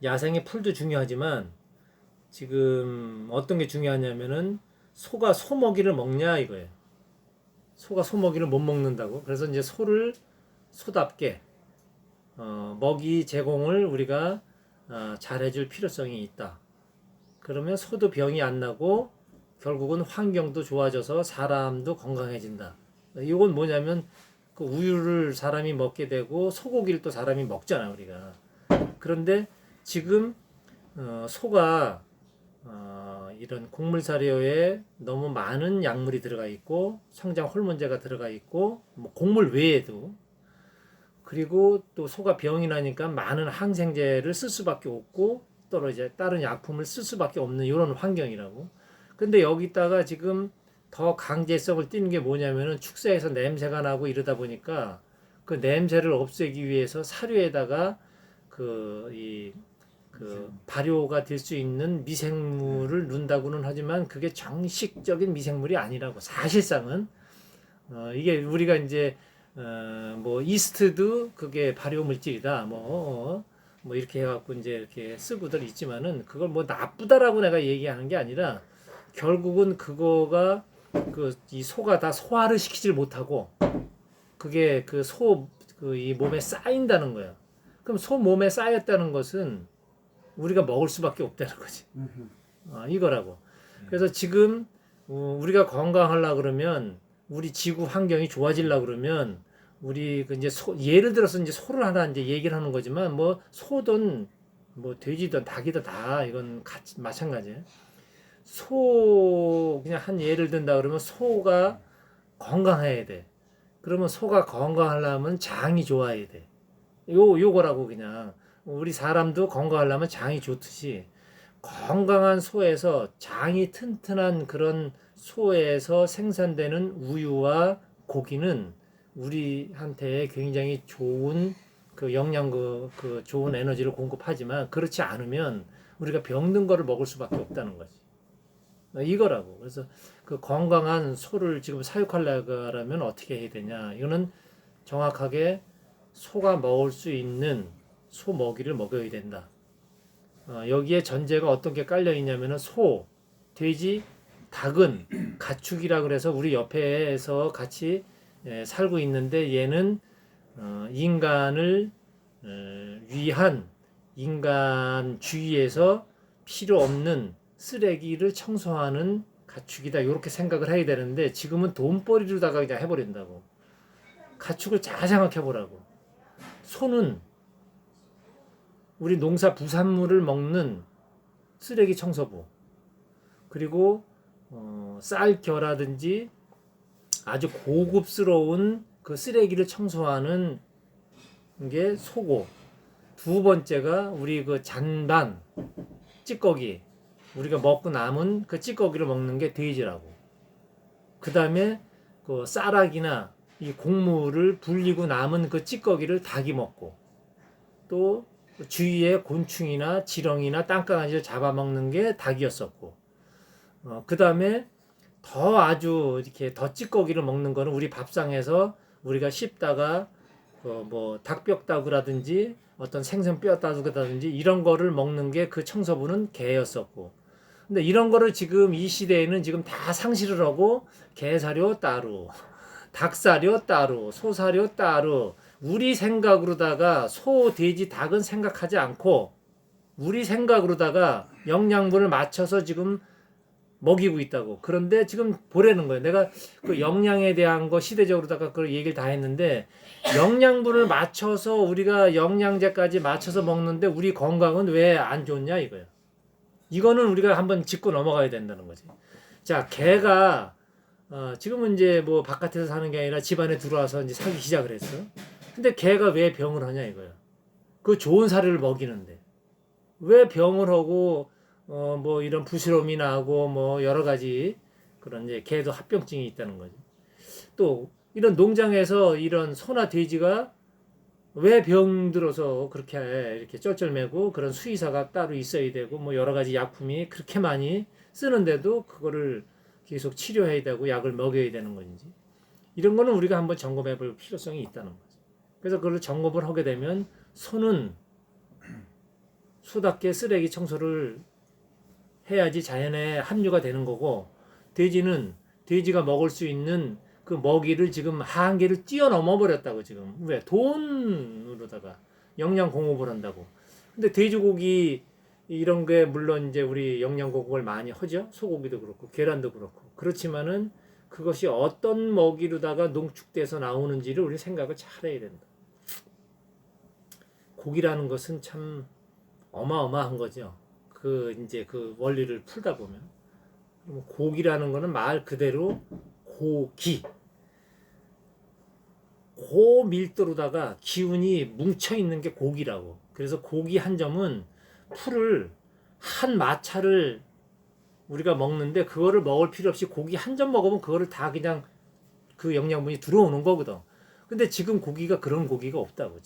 야생의 풀도 중요하지만 지금 어떤 게 중요하냐면은 소가 소먹이를 먹냐 이거예요. 소가 소먹이를 못 먹는다고. 그래서 이제 소를 소답게 먹이 제공을 우리가 잘해줄 필요성이 있다. 그러면 소도 병이 안 나고 결국은 환경도 좋아져서 사람도 건강해진다. 이건 뭐냐면 그 우유를 사람이 먹게 되고 소고기를 또 사람이 먹잖아 우리가. 그런데 지금 소가 이런 곡물 사료에 너무 많은 약물이 들어가 있고 성장 호르몬제가 들어가 있고 뭐 곡물 외에도 그리고 또 소가 병이 나니까 많은 항생제를 쓸 수밖에 없고 또 이제 다른 약품을 쓸 수밖에 없는 이런 환경이라고. 근데 여기다가 지금 더 강제성을 띠는 게 뭐냐면은 축사에서 냄새가 나고 이러다 보니까 그 냄새를 없애기 위해서 사료에다가 그 발효가 될 수 있는 미생물을 넣는다고는 하지만 그게 정식적인 미생물이 아니라고 사실상은 이게 우리가 이제 뭐 이스트도 그게 발효 물질이다 뭐 이렇게 해갖고 이제 이렇게 쓰고들 있지만은 그걸 뭐 나쁘다라고 내가 얘기하는 게 아니라 결국은 그거가 그 이 소가 다 소화를 시키질 못하고 그게 그 소 그 이 몸에 쌓인다는 거야. 그럼 소 몸에 쌓였다는 것은 우리가 먹을 수밖에 없다는 거지. 이거라고. 그래서 지금 우리가 건강하려 그러면 우리 지구 환경이 좋아지려 그러면 우리 그 이제 예를 들어서 이제 소를 하나 이제 얘기를 하는 거지만 뭐 소든 뭐 돼지든 닭이든 다 이건 같이 마찬가지예요. 소 그냥 한 예를 든다 그러면 소가 건강해야 돼. 그러면 소가 건강하려면 장이 좋아야 돼. 요거라고 그냥 우리 사람도 건강하려면 장이 좋듯이 건강한 소에서 장이 튼튼한 그런 소에서 생산되는 우유와 고기는 우리한테 굉장히 좋은 그 영양 그 좋은 에너지를 공급하지만 그렇지 않으면 우리가 병든 거를 먹을 수밖에 없다는 거지. 이거라고. 그래서 그 건강한 소를 지금 사육하려면 어떻게 해야 되냐. 이거는 정확하게 소가 먹을 수 있는 소 먹이를 먹여야 된다. 여기에 전제가 어떤 게 깔려 있냐면은 소, 돼지, 닭은 가축이라 그래서 우리 옆에서 같이 살고 있는데 얘는 인간을 위한 인간 주위에서 필요 없는 쓰레기를 청소하는 가축이다. 이렇게 생각을 해야 되는데 지금은 돈벌이로다가 그냥 해버린다고. 가축을 잘 생각해 보라고. 소는 우리 농사 부산물을 먹는 쓰레기 청소부, 그리고 쌀겨라든지 아주 고급스러운 그 쓰레기를 청소하는 게 소고, 두 번째가 우리 그 잔반 찌꺼기, 우리가 먹고 남은 그 찌꺼기를 먹는 게 돼지라고. 그 다음에 그 쌀락이나 이 곡물을 불리고 남은 그 찌꺼기를 닭이 먹고, 또 주위에 곤충이나 지렁이나 땅강아지를 잡아먹는 게 닭이었었고, 그 다음에 더 아주 이렇게 더 찌꺼기를 먹는 거는 우리 밥상에서 우리가 씹다가 뭐 닭뼈다구라든지 어떤 생선 뼈다구라든지 이런 거를 먹는 게 그 청소부는 개였었고, 근데 이런 거를 지금 이 시대에는 지금 다 상실을 하고 개사료 따로, 닭사료 따로, 소사료 따로, 우리 생각으로다가 소, 돼지, 닭은 생각하지 않고 우리 생각으로다가 영양분을 맞춰서 지금 먹이고 있다고. 그런데 지금 보라는 거예요. 내가 그 영양에 대한 거 시대적으로다가 그 얘기를 다 했는데 영양분을 맞춰서 우리가 영양제까지 맞춰서 먹는데 우리 건강은 왜 안 좋냐 이거예요. 이거는 우리가 한번 짚고 넘어가야 된다는 거지. 자, 개가 지금은 이제 뭐 바깥에서 사는 게 아니라 집 안에 들어와서 이제 살기 시작을 했어. 근데 개가 왜 병을 하냐 이거야. 그 좋은 사료를 먹이는데 왜 병을 하고 뭐 이런 부스럼이 나고 뭐 여러 가지 그런 이제 개도 합병증이 있다는 거지. 또 이런 농장에서 이런 소나 돼지가 왜 병들어서 그렇게 이렇게 쩔쩔매고 그런 수의사가 따로 있어야 되고 뭐 여러 가지 약품이 그렇게 많이 쓰는데도 그거를 계속 치료해야 되고 약을 먹여야 되는 건지 이런 거는 우리가 한번 점검해 볼 필요성이 있다는 거죠. 그래서 그걸 점검을 하게 되면 소는 소답게 쓰레기 청소를 해야지 자연에 함유가 되는 거고, 돼지는 돼지가 먹을 수 있는 그 먹이를 지금 한계를 뛰어넘어 버렸다고. 지금 왜 돈으로다가 영양 공급을 한다고. 근데 돼지고기 이런 게 물론 이제 우리 영양 공급을 많이 하죠. 소고기도 그렇고 계란도 그렇고. 그렇지만은 그것이 어떤 먹이로다가 농축돼서 나오는지를 우리 생각을 잘 해야 된다. 고기라는 것은 참 어마어마한 거죠. 그 이제 그 원리를 풀다 보면 고기라는 거는 말 그대로 고기, 고밀도로다가 기운이 뭉쳐 있는 게 고기라고. 그래서 고기 한 점은 풀을 한 마차를 우리가 먹는데 그거를 먹을 필요 없이 고기 한 점 먹으면 그거를 다 그냥 그 영양분이 들어오는 거거든. 근데 지금 고기가 그런 고기가 없다고.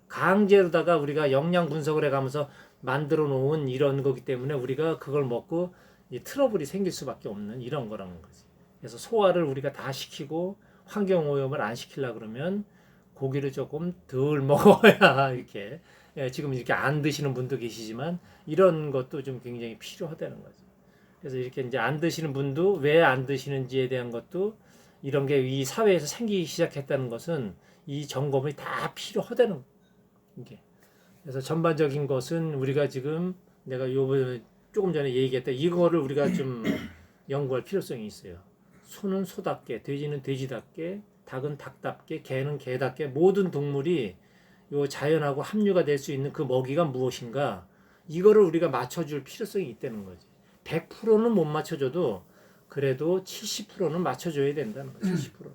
강제로다가 우리가 영양 분석을 해가면서 만들어 놓은 이런 거기 때문에 우리가 그걸 먹고 이 트러블이 생길 수밖에 없는 이런 거라는 거지. 그래서 소화를 우리가 다 시키고 환경 오염을 안 시키려 그러면 고기를 조금 덜 먹어야 이렇게 지금 이렇게 안 드시는 분도 계시지만 이런 것도 좀 굉장히 필요하다는 거죠. 그래서 이렇게 이제 안 드시는 분도 왜 안 드시는지에 대한 것도 이런 게 이 사회에서 생기기 시작했다는 것은 이 점검이 다 필요하다는 게. 그래서 전반적인 것은 우리가 지금 내가 요번에 조금 전에 얘기했다 이거를 우리가 좀 연구할 필요성이 있어요. 소는 소답게, 돼지는 돼지답게, 닭은 닭답게, 개는 개답게 모든 동물이 요 자연하고 합류가 될 수 있는 그 먹이가 무엇인가 이거를 우리가 맞춰줄 필요성이 있다는 거지. 100%는 못 맞춰줘도 그래도 70%는 맞춰줘야 된다는 거죠. 70%는.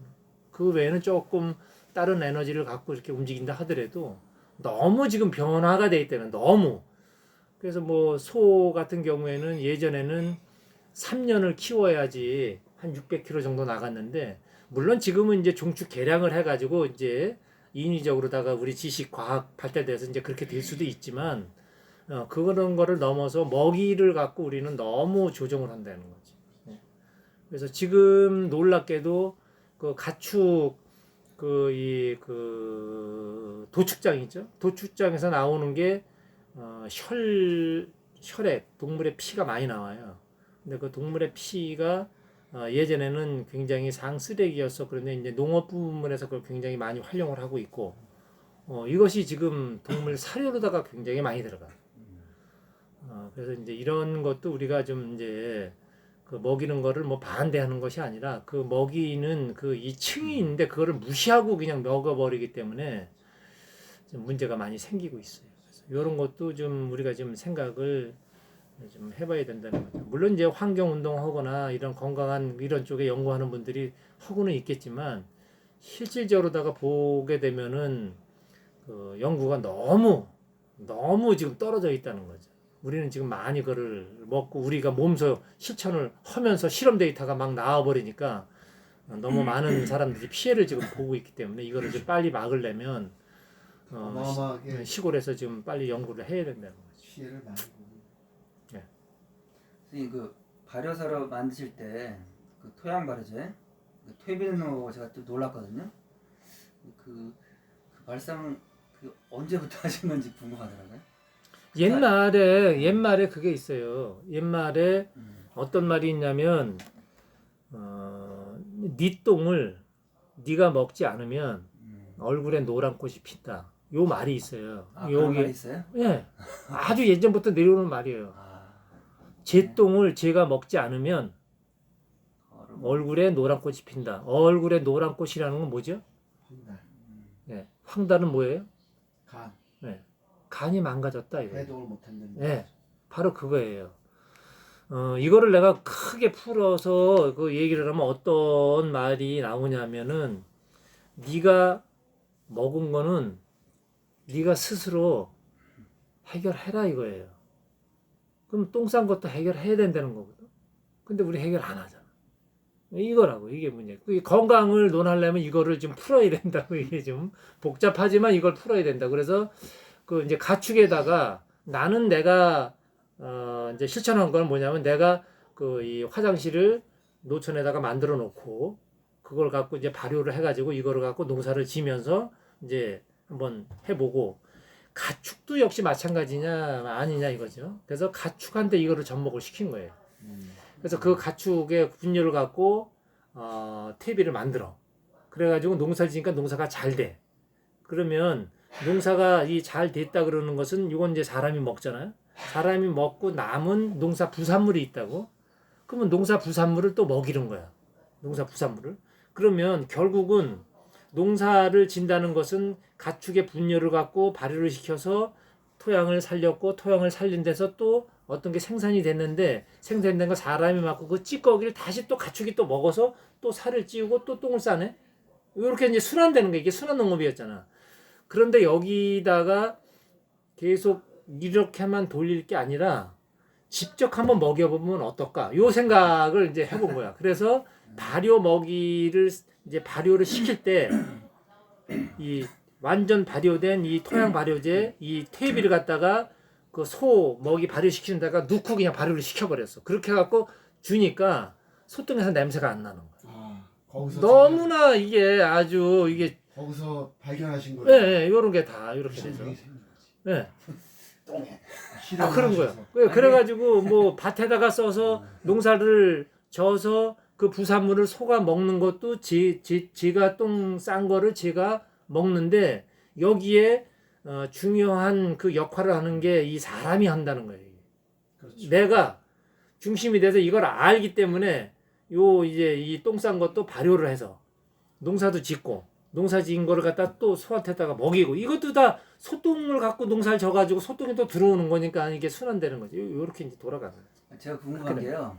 그 외에는 조금 다른 에너지를 갖고 이렇게 움직인다 하더라도 너무 지금 변화가 돼 있다는 너무. 그래서 뭐 소 같은 경우에는 예전에는 3년을 키워야지 한 600kg 정도 나갔는데 물론 지금은 이제 종축 개량을 해가지고 이제 인위적으로다가 우리 지식 과학 발달돼서 이제 그렇게 될 수도 있지만 그런 거를 넘어서 먹이를 갖고 우리는 너무 조정을 한다는 거지. 그래서 지금 놀랍게도 그 가축 그 도축장 있죠. 도축장에서 나오는 게 혈액 동물의 피가 많이 나와요. 근데 그 동물의 피가 예전에는 굉장히 상쓰레기였어. 그런데 이제 농업 부문에서 그걸 굉장히 많이 활용을 하고 있고 이것이 지금 동물 사료로다가 굉장히 많이 들어가. 그래서 이제 이런 것도 우리가 좀 이제 그 먹이는 거를 뭐 반대하는 것이 아니라 그 먹이는 그 이 층이 있는데 그거를 무시하고 그냥 먹어버리기 때문에 좀 문제가 많이 생기고 있어요. 그래서 이런 것도 좀 우리가 좀 생각을 좀 해봐야 된다는 거죠. 물론 이제 환경 운동하거나 이런 건강한 이런 쪽에 연구하는 분들이 하고는 있겠지만 실질적으로다가 보게 되면은 그 연구가 너무 지금 떨어져 있다는 거죠. 우리는 지금 많이 그걸 먹고 우리가 몸소 실천을 하면서 실험 데이터가 막 나와버리니까 너무 많은 사람들이 피해를 지금 보고 있기 때문에 이거를 좀 빨리 막으려면 어마어마하게 시골에서 지금 빨리 연구를 해야 된다는 거죠. 피해를 많이 보고. 선생님 그 발효사로 만드실 때 그 토양 발효제 그 퇴비누 제가 좀 놀랐거든요. 그 발상 그 언제부터 하신 건지 궁금하더라고요. 옛말에 그게 있어요. 옛말에 어떤 말이 있냐면 네 똥을 네가 먹지 않으면 얼굴에 노란 꽃이 핀다. 요 말이 있어요. 그런 말이 있어요? 예, 아주 예전부터 내려오는 말이에요. 제 똥을 제가 먹지 않으면 얼굴에 노란 꽃이 핀다. 얼굴에 노란 꽃이라는 건 뭐죠? 황달, 예, 황달은 뭐예요? 간, 예, 간이 망가졌다 이거. 해독을 못한다는. 예, 바로 그거예요. 이거를 내가 크게 풀어서 그 얘기를 하면 어떤 말이 나오냐면은 네가 먹은 거는 네가 스스로 해결해라 이거예요. 그럼 똥 싼 것도 해결해야 된다는 거거든. 근데 우리 해결 안 하잖아. 이거라고 이게 문제. 건강을 논하려면 이거를 좀 풀어야 된다고. 이게 좀 복잡하지만 이걸 풀어야 된다. 그래서 그 이제 가축에다가 나는 내가 이제 실천한 건 뭐냐면 내가 그 이 화장실을 노천에다가 만들어 놓고 그걸 갖고 이제 발효를 해가지고 이거를 갖고 농사를 지면서 이제 한번 해보고 가축도 역시 마찬가지냐 아니냐 이거죠. 그래서 가축한테 이거를 접목을 시킨 거예요. 그래서 그 가축의 분열을 갖고 퇴비를 만들어. 그래가지고 농사 지니까 농사가 잘 돼. 그러면 농사가 이 잘 됐다 그러는 것은 이건 이제 사람이 먹잖아요. 사람이 먹고 남은 농사 부산물이 있다고. 그러면 농사 부산물을 또 먹이는 거야. 농사 부산물을. 그러면 결국은 농사를 진다는 것은 가축의 분열을 갖고 발효를 시켜서 토양을 살렸고 토양을 살린 데서 또 어떤 게 생산이 됐는데 생산된 거 사람이 맞고 그 찌꺼기를 다시 또 가축이 또 먹어서 또 살을 찌우고 또 똥을 싸네. 이렇게 이제 순환되는 게 이게 순환농업이었잖아. 그런데 여기다가 계속 이렇게만 돌릴 게 아니라 직접 한번 먹여보면 어떨까? 요 생각을 이제 해본 거야. 그래서 발효 먹이를 이제 발효를 시킬 때 이 완전 발효된 이 토양 발효제 이 퇴비를 갖다가 그 소 먹이 발효시키는 데가 넣고 그냥 발효를 시켜버렸어. 그렇게 해갖고 주니까 소똥에서 냄새가 안 나는 거야. 거기서 너무나 이게 아주 이게 거기서 발견하신 예, 거예요. 예, 요런 게 다 이렇게 돼서. 예. 똥에. 그런 거야. 그래가지고 뭐 밭에다가 써서 농사를 져서 그 부산물을 소가 먹는 것도 지가 똥 싼 거를 지가 먹는데 여기에 중요한 그 역할을 하는 게 이 사람이 한다는 거예요. 그렇죠. 내가 중심이 돼서 이걸 알기 때문에 요 이제 이 똥 싼 것도 발효를 해서 농사도 짓고 농사 지은 거를 갖다 또 소한테다가 먹이고 이것도 다 소똥을 갖고 농사를 져가지고 소똥이 또 들어오는 거니까 이게 순환되는 거죠. 요렇게 이제 돌아가는 거예요. 제가 궁금한 그래. 게요.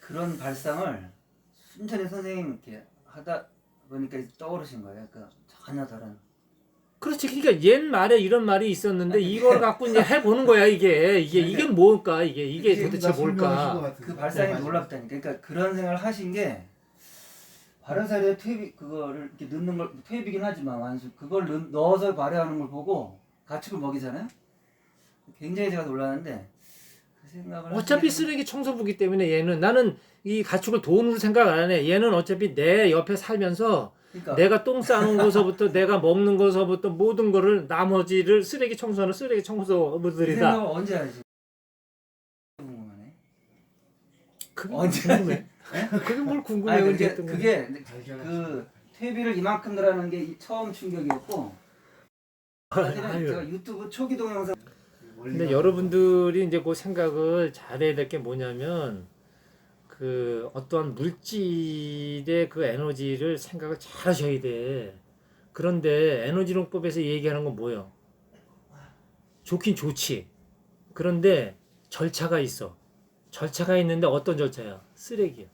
그런 발상을 순천이 선생님 이렇게 하다 보니까 떠오르신 거예요. 그러니까 전혀 다른. 그렇지. 그러니까 옛말에 이런 말이 있었는데 이걸 갖고 이제 해보는 거야 이게 뭘까 이게 도대체 뭘까. 그 발상이 놀랍다니까. 그러니까 그런 생각을 하신 게 발효사료에 퇴비 그거를 이렇게 넣는 걸 퇴비긴 하지만 완수 그걸 넣어서 발효하는 걸 보고 가축을 먹이잖아요. 굉장히 제가 놀랐는데 그 생각을 어차피 쓰레기 청소부기 때문에 얘는 나는 이 가축을 돈으로 생각 안 해. 얘는 어차피 내 옆에 살면서 그러니까 내가 똥 싸는 거서부터 내가 먹는 거서부터 모든 거를 나머지를 쓰레기 청소하는 쓰레기 그 청소부들이다. 생각을 언제 하지? 궁금하네. 그게 언제 궁금해? 그게 뭘 궁금해? 아니 언제 그게 했던 거야? 그게 그 퇴비를 이만큼 넣으라는 게 처음 충격이었고 사실은 아유. 제가 유튜브 초기 동영상 근데 여러분들이 이제 그 생각을 잘해야 될 게 뭐냐면 그 어떠한 물질의 그 에너지를 생각을 잘 하셔야 돼. 그런데 에너지론법에서 얘기하는 건 뭐예요? 좋긴 좋지. 그런데 절차가 있어. 절차가 있는데 어떤 절차야? 쓰레기야.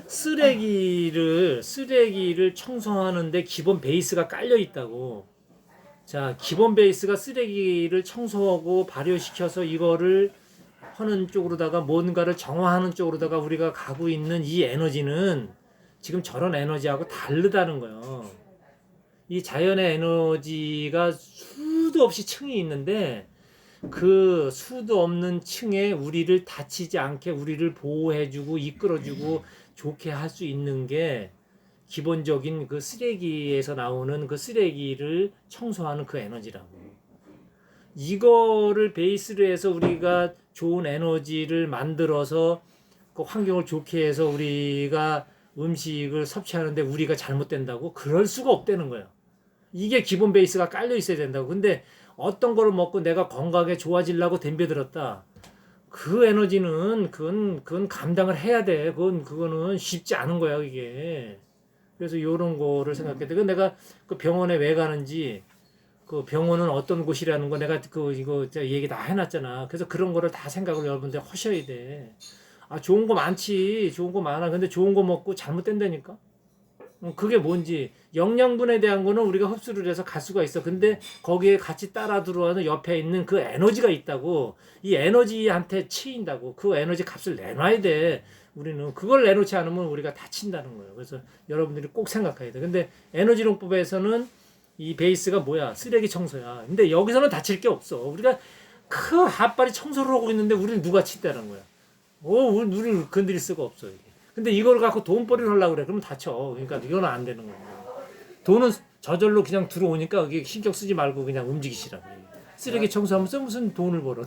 쓰레기를 청소하는데 기본 베이스가 깔려 있다고. 자, 기본 베이스가 쓰레기를 청소하고 발효시켜서 이거를 하는 쪽으로다가 뭔가를 정화하는 쪽으로다가 우리가 가고 있는 이 에너지는 지금 저런 에너지하고 다르다는 거예요. 이 자연의 에너지가 수도 없이 층이 있는데 그 수도 없는 층에 우리를 다치지 않게 우리를 보호해주고 이끌어주고 좋게 할 수 있는 게 기본적인 그 쓰레기에서 나오는 그 쓰레기를 청소하는 그 에너지라고. 이거를 베이스로 해서 우리가 좋은 에너지를 만들어서 그 환경을 좋게 해서 우리가 음식을 섭취하는데 우리가 잘못된다고? 그럴 수가 없다는 거예요. 이게 기본 베이스가 깔려 있어야 된다고. 근데 어떤 거를 먹고 내가 건강하게 좋아지려고 덤벼들었다. 그 에너지는 그건 감당을 해야 돼. 그거는 쉽지 않은 거야, 이게. 그래서 이런 거를 생각했대. 그 내가 그 병원에 왜 가는지, 그 병원은 어떤 곳이라는 거 내가 이거 얘기 다 해놨잖아. 그래서 그런 거를 다 생각을 여러분들 하셔야 돼. 아, 좋은 거 많지. 좋은 거 많아. 근데 좋은 거 먹고 잘못된다니까. 그게 뭔지. 영양분에 대한 거는 우리가 흡수를 해서 갈 수가 있어. 근데 거기에 같이 따라 들어와서 옆에 있는 그 에너지가 있다고. 이 에너지한테 치인다고. 그 에너지 값을 내놔야 돼. 우리는 그걸 내놓지 않으면 우리가 다친다는 거예요. 그래서 여러분들이 꼭 생각해야 돼. 근데 에너지론법에서는 이 베이스가 뭐야? 쓰레기 청소야. 근데 여기서는 다칠 게 없어. 우리가 그 핫발이 청소를 하고 있는데 우리를 누가 친다는 거야. 우리를 건드릴 수가 없어. 이게. 근데 이걸 갖고 돈벌이를 하려고 그래. 그러면 다쳐. 그러니까 이거는 안 되는 거야. 돈은 저절로 그냥 들어오니까 그게 신경 쓰지 말고 그냥 움직이시라고. 쓰레기 청소하면서 무슨 돈을 벌어.